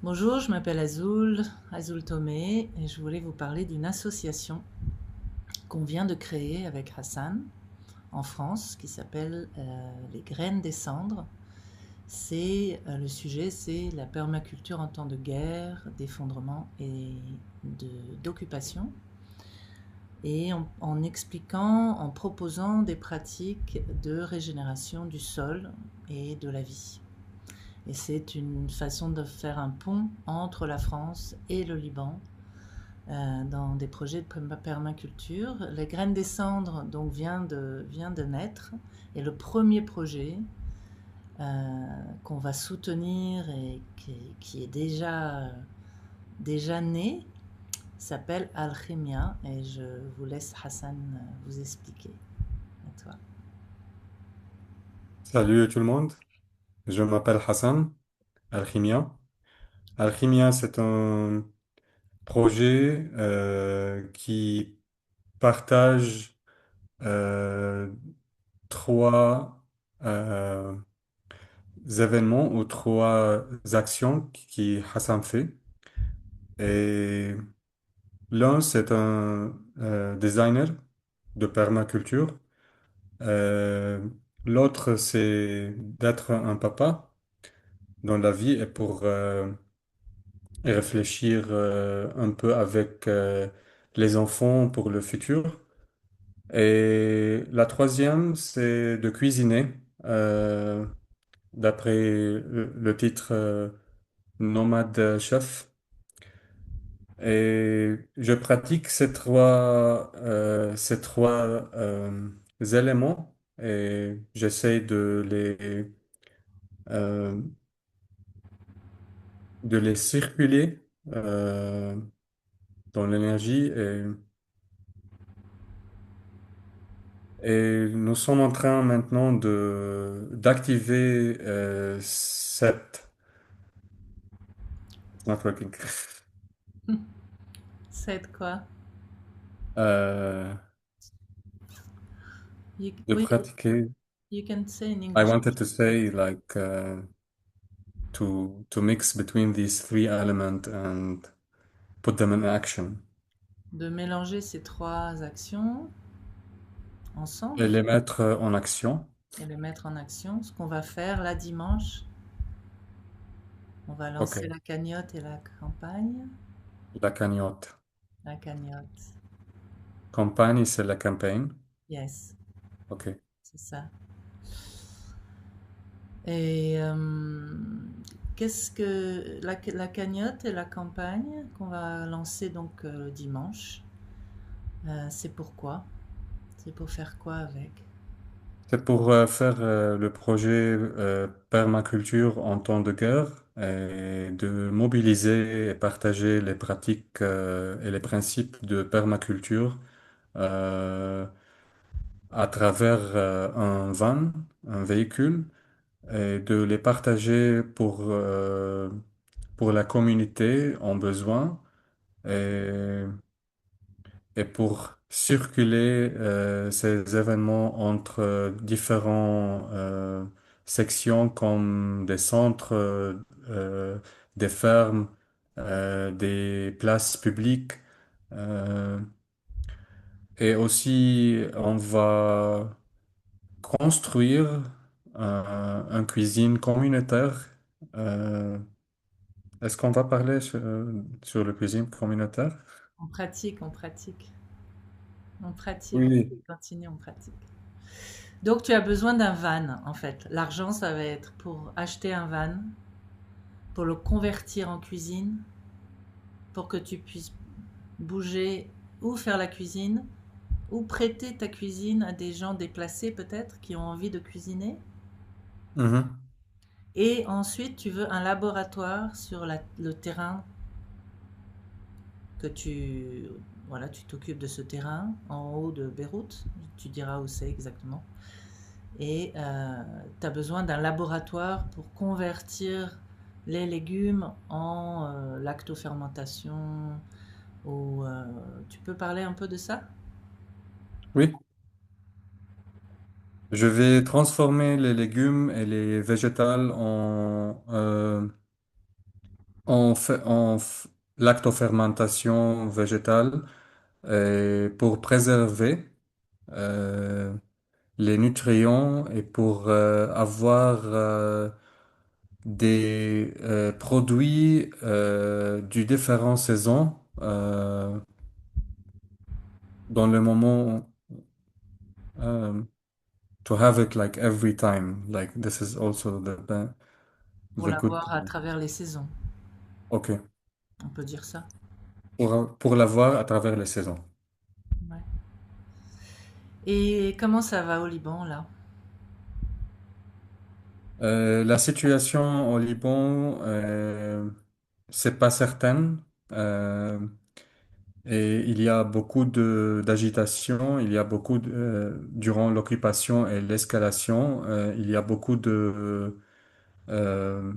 Bonjour, je m'appelle Azul, Azul Tomé, et je voulais vous parler d'une association qu'on vient de créer avec Hassan en France qui s'appelle Les Graines des Cendres. Le sujet, c'est la permaculture en temps de guerre, d'effondrement et d'occupation. Et en expliquant, en proposant des pratiques de régénération du sol et de la vie. Et c'est une façon de faire un pont entre la France et le Liban dans des projets de permaculture. Les graines des cendres donc vient de naître et le premier projet qu'on va soutenir et qui est déjà né s'appelle Alchimia et je vous laisse Hassan vous expliquer. À toi. Salut tout le monde, je m'appelle Hassan Alchimia. Alchimia, c'est un projet qui partage euh, trois euh, événements ou trois actions qui Hassan fait. Et l'un, c'est un designer de permaculture. Euh, L'autre, c'est d'être un papa dans la vie et pour et réfléchir un peu avec les enfants pour le futur. Et la troisième, c'est de cuisiner, d'après le titre Nomade Chef. Et je pratique ces trois éléments et j'essaie euh, de les circuler dans l'énergie. Et nous sommes en train maintenant de d'activer cette. It's not working. C'est quoi? Euh, de Oui, pratiquer. you can say in I English. wanted to say like to mix between these three elements and put them in action De mélanger ces trois actions et ensemble les mettre en action. et les mettre en action. Ce qu'on va faire là dimanche, on va Ok, lancer la cagnotte et la campagne. la cagnotte. La cagnotte, Campagne, c'est la campagne. yes, Ok. c'est ça. Et qu'est-ce que la cagnotte et la campagne qu'on va lancer donc dimanche, c'est pourquoi? C'est pour faire quoi avec? C'est pour faire le projet permaculture en temps de guerre et de mobiliser et partager les pratiques et les principes de permaculture euh, à travers un van, un véhicule, et de les partager pour la communauté en besoin et et pour circuler ces événements entre différents sections comme des centres, euh, des fermes, des places publiques. euh, et aussi, on va construire un cuisine communautaire. Euh, Est-ce qu'on va parler sur le cuisine communautaire? On pratique, on Oui. continue, on pratique. Donc tu as besoin d'un van en fait. L'argent, ça va être pour acheter un van, pour le convertir en cuisine, pour que tu puisses bouger ou faire la cuisine, ou prêter ta cuisine à des gens déplacés peut-être qui ont envie de cuisiner. Mhm. Et ensuite, tu veux un laboratoire sur le terrain que voilà, tu t'occupes de ce terrain en haut de Beyrouth. Tu diras où c'est exactement. Et tu as besoin d'un laboratoire pour convertir les légumes en lactofermentation. Tu peux parler un peu de ça? Oui. Je vais transformer les légumes et les végétales lactofermentation végétale pour préserver euh, les nutriments et pour avoir des produits du différentes saisons dans le moment um, to have it like every time. Like this is also pour the good. l'avoir à travers les saisons. Ok. On peut dire ça. Pour l'avoir à travers les saisons. Ouais. Et comment ça va au Liban là? La situation au Liban, c'est pas certaine. Euh, et il y a beaucoup d'agitation. Il y a durant l'occupation et l'escalation, il y a beaucoup euh,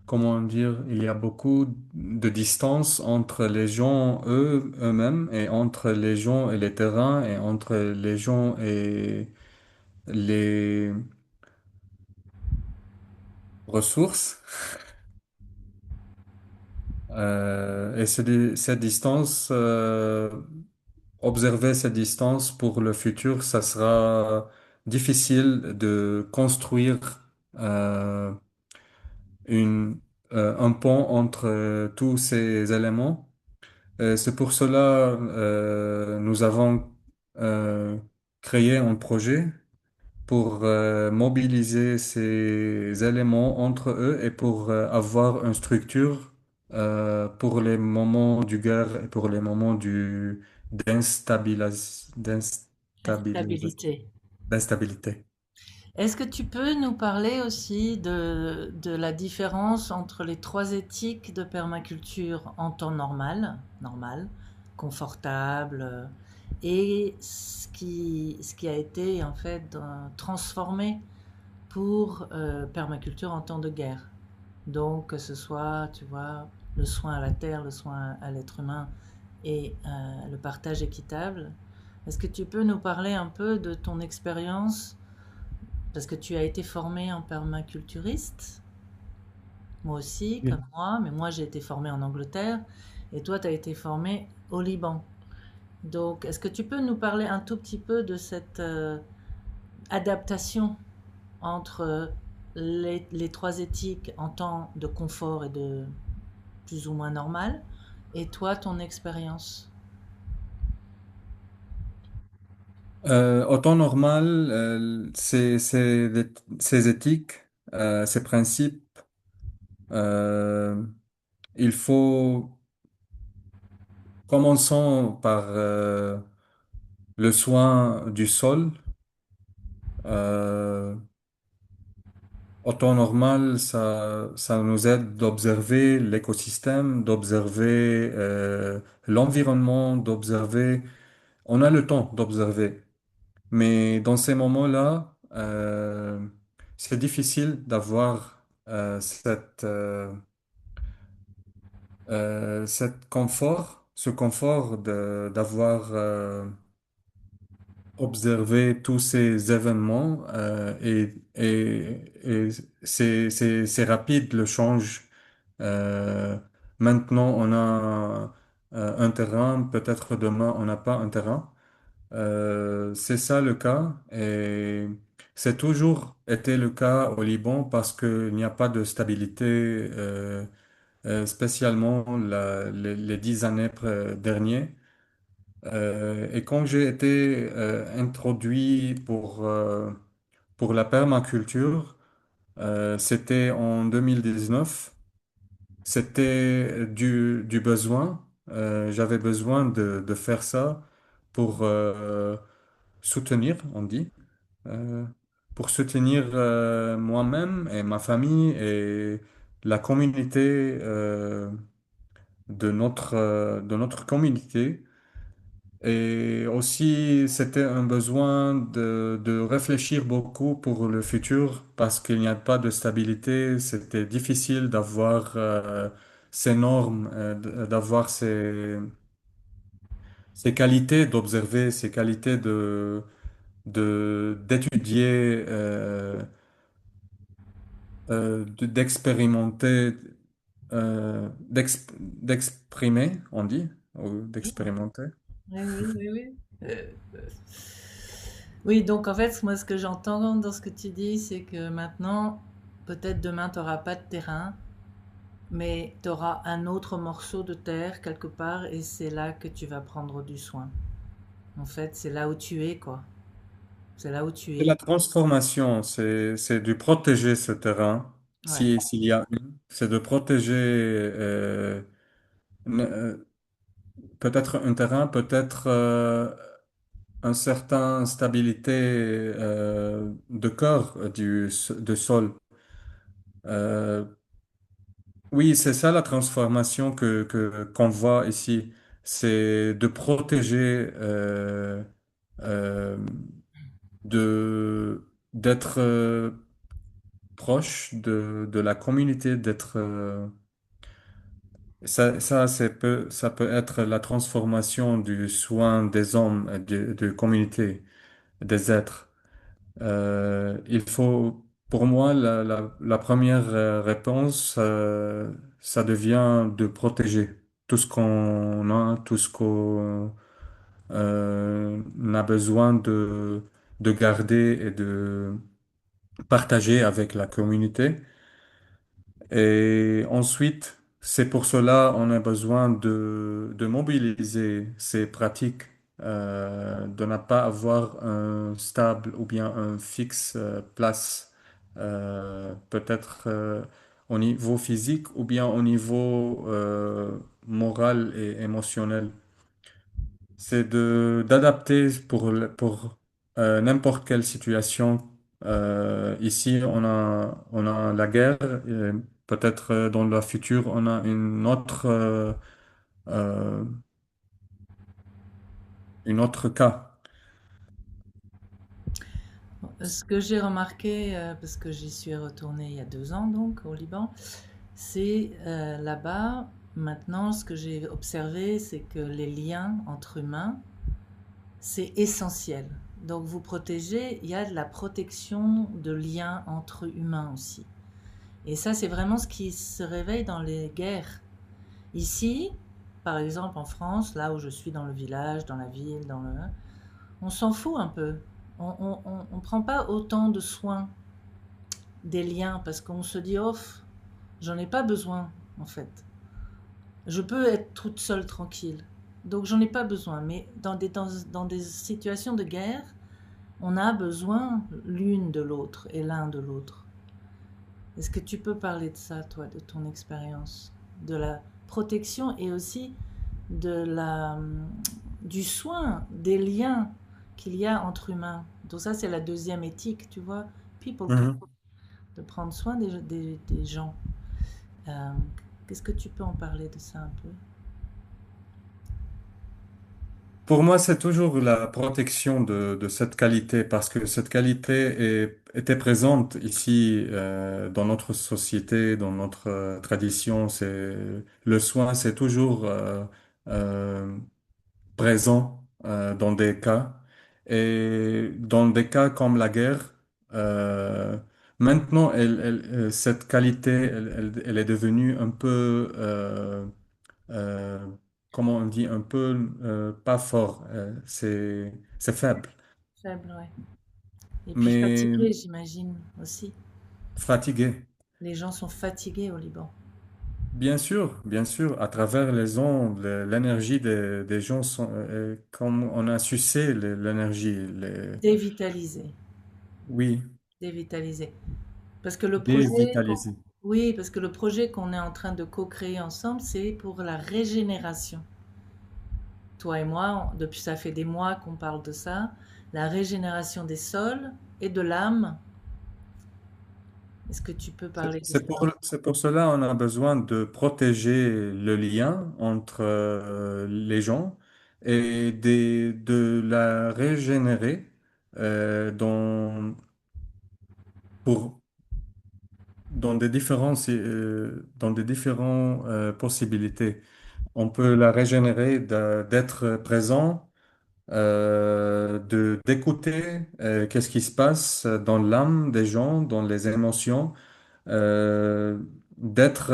comment dire, il y a beaucoup de distance entre les gens eux-mêmes et entre les gens et les terrains et entre les gens et les ressources. Et cette distance, observer cette distance pour le futur, ça sera difficile de construire euh, une, un pont entre tous ces éléments. C'est pour cela nous avons euh, créé un projet pour mobiliser ces éléments entre eux et pour avoir une structure pour les moments du guerre et pour les moments d'instabilisation, Instabilité. d'instabilité. Est-ce que tu peux nous parler aussi de la différence entre les trois éthiques de permaculture en temps normal, confortable, et ce qui a été en fait transformé pour permaculture en temps de guerre? Donc, que ce soit, tu vois, le soin à la terre, le soin à l'être humain et le partage équitable. Est-ce que tu peux nous parler un peu de ton expérience? Parce que tu as été formé en permaculturiste, moi aussi, comme Oui. moi, mais moi j'ai été formé en Angleterre et toi tu as été formé au Liban. Donc, est-ce que tu peux nous parler un tout petit peu de cette adaptation entre les trois éthiques en temps de confort et de plus ou moins normal, et toi, ton expérience? Au temps normal, ces éthiques, ces principes, euh, il faut, commençons par le soin du sol. Euh, Au temps normal, ça nous aide d'observer l'écosystème, d'observer l'environnement, d'observer. On a le temps d'observer, mais dans ces moments-là, c'est difficile d'avoir cette confort, ce confort d'avoir observer tous ces événements et c'est rapide le change. Euh, Maintenant, on a un terrain, peut-être demain, on n'a pas un terrain. C'est ça le cas et c'est toujours été le cas au Liban parce qu'il n'y a pas de stabilité, spécialement les 10 années dernières. Et quand j'ai été introduit pour la permaculture, c'était en 2019. C'était du besoin. J'avais besoin de faire ça pour soutenir, on dit, euh, pour soutenir moi-même et ma famille et la communauté de notre communauté. Et aussi, c'était un besoin de réfléchir beaucoup pour le futur parce qu'il n'y a pas de stabilité. C'était difficile d'avoir ces normes, d'avoir ces qualités, d'observer ces qualités d'étudier, d'expérimenter. d'exprimer, on dit, ou Oui, d'expérimenter. oui, oui, oui, oui. Oui, donc en fait, moi, ce que j'entends dans ce que tu dis, c'est que maintenant, peut-être demain, tu n'auras pas de terrain, mais tu auras un autre morceau de terre quelque part, et c'est là que tu vas prendre du soin. En fait, c'est là où tu es, quoi. C'est là où tu C'est la es. transformation, c'est de protéger ce terrain, Ouais, si, s'il y a une, c'est de protéger n- peut-être un terrain, peut-être un certain stabilité de corps de sol. Euh, oui, c'est ça la transformation qu'on voit ici, c'est de protéger, euh, d'être proche de la communauté, d'être ça peut être la transformation du soin des hommes, de communauté, des êtres. Il faut, pour moi, la première réponse, ça devient de protéger tout ce qu'on a, tout ce qu'on a besoin de garder et de partager avec la communauté. Et ensuite, c'est pour cela on a besoin de mobiliser ces pratiques, de ne pas avoir un stable ou bien un fixe place, peut-être au niveau physique ou bien au niveau moral et émotionnel. C'est de d'adapter pour n'importe quelle situation. Ici, on a la guerre. Et peut-être dans le futur, on a euh, une autre cas. ce que j'ai remarqué, parce que j'y suis retournée il y a 2 ans, donc, au Liban, c'est là-bas, maintenant, ce que j'ai observé, c'est que les liens entre humains, c'est essentiel. Donc, vous protégez, il y a de la protection de liens entre humains aussi. Et ça, c'est vraiment ce qui se réveille dans les guerres. Ici, par exemple en France, là où je suis dans le village, dans la ville, on s'en fout un peu. On prend pas autant de soin des liens parce qu'on se dit, oh, j'en ai pas besoin en fait. Je peux être toute seule tranquille. Donc j'en ai pas besoin. Mais dans des situations de guerre, on a besoin l'une de l'autre et l'un de l'autre. Est-ce que tu peux parler de ça, toi, de ton expérience, de la protection et aussi de du soin, des liens qu'il y a entre humains. Donc ça, c'est la deuxième éthique, tu vois, people care, Mhm. de prendre soin des gens. Euh, Qu'est-ce que tu peux en parler de ça un peu? Pour moi, c'est toujours la protection de cette qualité parce que cette qualité était présente ici dans notre société, dans notre tradition. Le soin, c'est toujours euh, présent dans des cas. Et dans des cas comme la guerre, euh, maintenant, cette qualité, elle est devenue un peu, euh, comment on dit, un peu pas fort. C'est faible, Faible, ouais. Et puis mais fatigué, j'imagine aussi. fatigué. Les gens sont fatigués au Liban. Bien sûr, à travers les ondes, l'énergie des gens, comme on a sucé l'énergie, Dévitalisés, oui, dévitalisés. Parce que le projet, dévitalisé. oui, parce que le projet qu'on est en train de co-créer ensemble, c'est pour la régénération. Toi et moi, depuis ça fait des mois qu'on parle de ça, la régénération des sols et de l'âme. Est-ce que tu peux parler de ça? C'est pour cela on a besoin de protéger le lien entre les gens et de la régénérer pour, dans des différents possibilités. On peut la régénérer d'être présent, d'écouter qu'est-ce qui se passe dans l'âme des gens, dans les émotions, d'être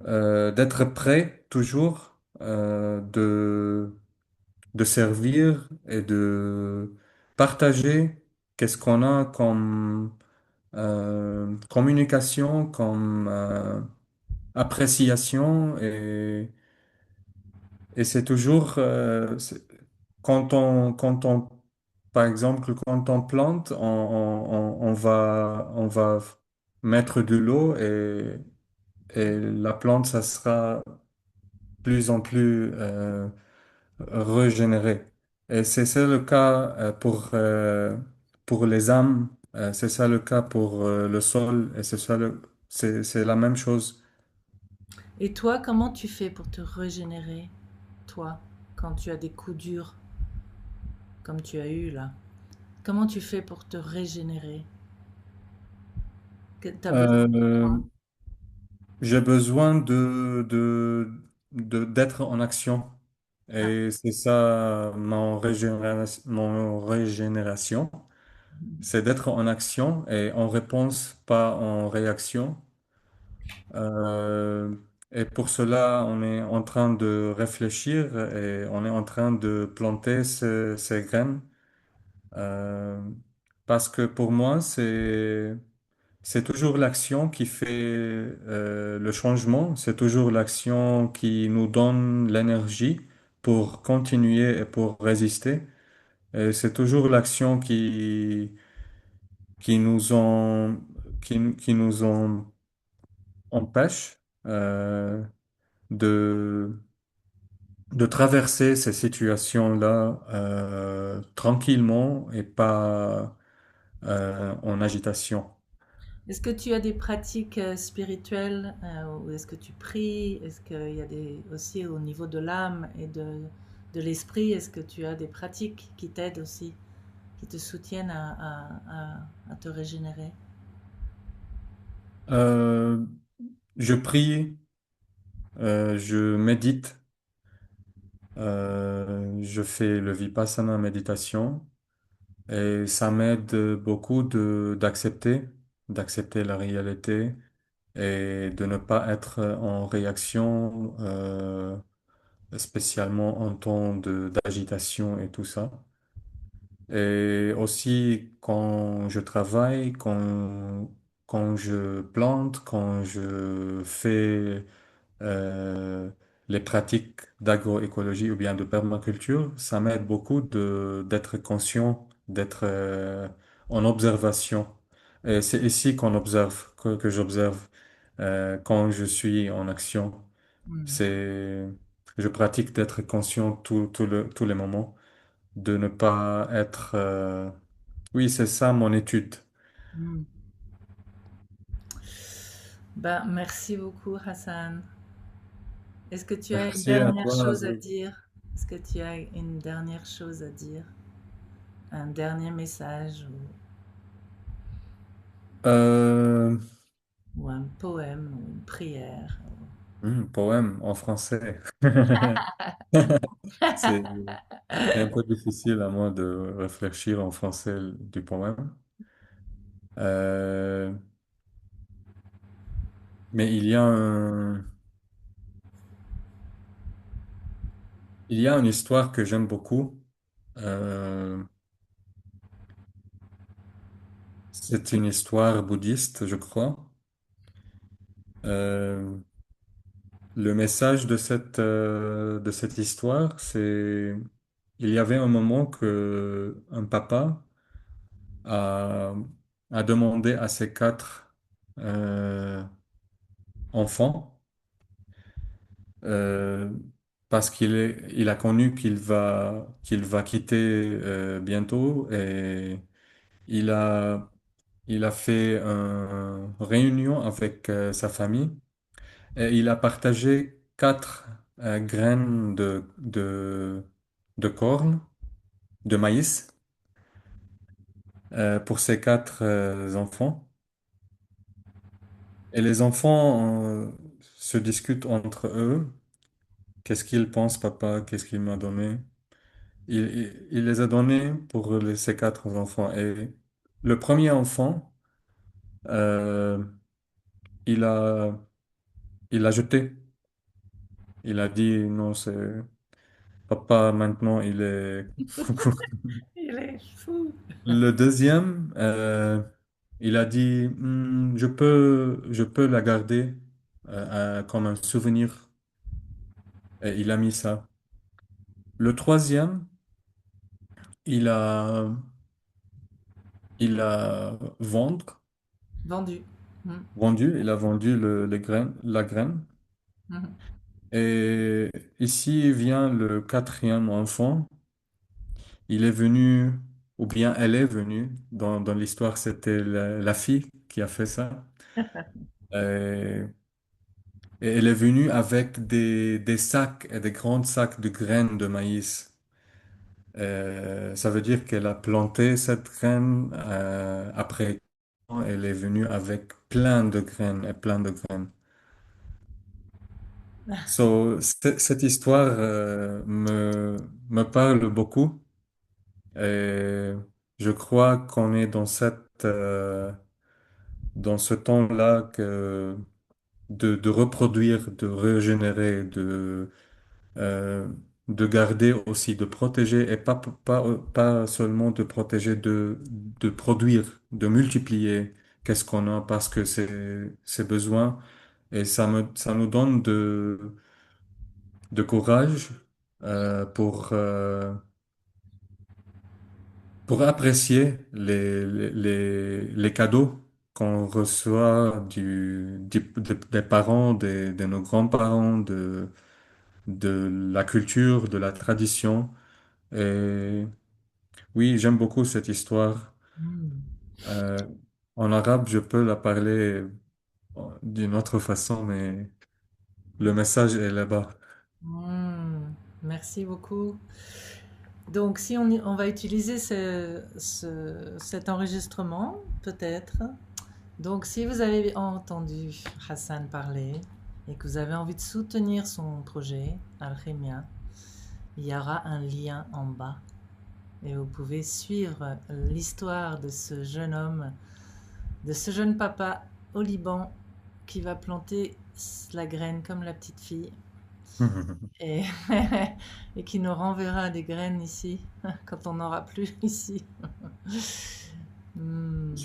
d'être prêt toujours, de servir et de partager qu'est-ce qu'on a comme communication, comme appréciation et c'est toujours quand on par exemple quand on plante on va mettre de l'eau et la plante ça sera plus en plus régénérée et c'est ça le cas pour les âmes, c'est ça le cas pour le sol et c'est la même chose. Et toi, comment tu fais pour te régénérer, toi, quand tu as des coups durs comme tu as eu là? Comment tu fais pour te régénérer? Tu as besoin de Euh, quoi? J'ai besoin d'être en action. Ah, Et c'est ça mon régénération. C'est d'être en action et en réponse, pas en réaction. Euh, et pour cela, on est en train de réfléchir et on est en train de planter ces graines. Euh, Parce que pour moi, c'est toujours l'action qui fait le changement, c'est toujours l'action qui nous donne l'énergie pour continuer et pour résister. Et c'est toujours l'action qui nous en, qui nous en empêche de, de traverser ces situations-là tranquillement et pas en agitation. est-ce que tu as des pratiques spirituelles ou est-ce que tu pries? Est-ce qu'il y a des aussi au niveau de l'âme et de l'esprit, est-ce que tu as des pratiques qui t'aident aussi, qui te soutiennent à te régénérer? Euh, je prie. Je médite, je fais le Vipassana méditation et ça m'aide beaucoup d'accepter la réalité et de ne pas être en réaction, spécialement en temps d'agitation et tout ça. Et aussi quand je travaille, quand je plante, quand je fais euh, les pratiques d'agroécologie ou bien de permaculture, ça m'aide beaucoup d'être conscient, d'être en observation. Et c'est ici qu'on observe, que j'observe quand je suis en action. Hmm, C'est, je pratique d'être conscient tous les moments, de ne pas être... Oui, c'est ça mon étude. hmm. Ben, merci beaucoup, Hassan. Est-ce que tu as une Merci à dernière toi, chose à Azul. dire? Est-ce que tu as une dernière chose à dire? Un dernier message Euh, ou un poème ou une prière? Poème en français. C'est c'est un peu difficile à moi de réfléchir en français du poème. Euh, mais il y a une histoire que j'aime beaucoup. Euh, c'est une histoire bouddhiste, je crois. Euh, le message de cette histoire, c'est il y avait un moment que un papa a, a demandé à ses quatre enfants euh, parce il a connu qu'il va quitter bientôt et il a, il a fait une réunion avec sa famille et il a partagé quatre graines de corn, de maïs pour ses quatre enfants. Et les enfants se discutent entre eux. Qu'est-ce qu'ils pensent, papa? Qu'est-ce qu'il m'a donné? Il les a donnés pour ses quatre enfants. Et le premier enfant, euh, il a, il l'a jeté. Il a dit non, c'est papa maintenant, il est. Il est fou. Le deuxième, il a dit je peux la garder comme un souvenir. Et il a mis ça. Le troisième, il a, il a Vendu. Mm. il a vendu la graine. Mhm. Et ici vient le quatrième enfant. Il est venu, ou bien elle est venue, dans l'histoire, c'était la fille qui a fait ça. Et, et elle est venue avec des sacs et des grands sacs de graines de maïs. Ça veut dire qu'elle a planté cette graine, après, elle est venue avec plein de graines et plein de graines. So, cette histoire, me parle beaucoup et je crois qu'on est dans ce temps-là de reproduire, de régénérer, euh, de garder aussi, de protéger et pas seulement de protéger, de produire, de multiplier qu'est-ce qu'on a parce que c'est besoin et ça nous donne de courage pour apprécier les cadeaux qu'on reçoit des parents, de nos grands-parents, de la culture, de la tradition. Et oui, j'aime beaucoup cette histoire. Mm. Euh, En arabe, je peux la parler d'une autre façon, mais le message est là-bas. Mm. Merci beaucoup. Donc, si on va utiliser cet enregistrement, peut-être. Donc, si vous avez entendu Hassan parler et que vous avez envie de soutenir son projet, Alchemia, il y aura un lien en bas. Et vous pouvez suivre l'histoire de ce jeune homme, de ce jeune papa au Liban qui va planter la graine comme la petite fille et, et qui nous renverra des graines ici quand on n'aura plus ici. Hmm.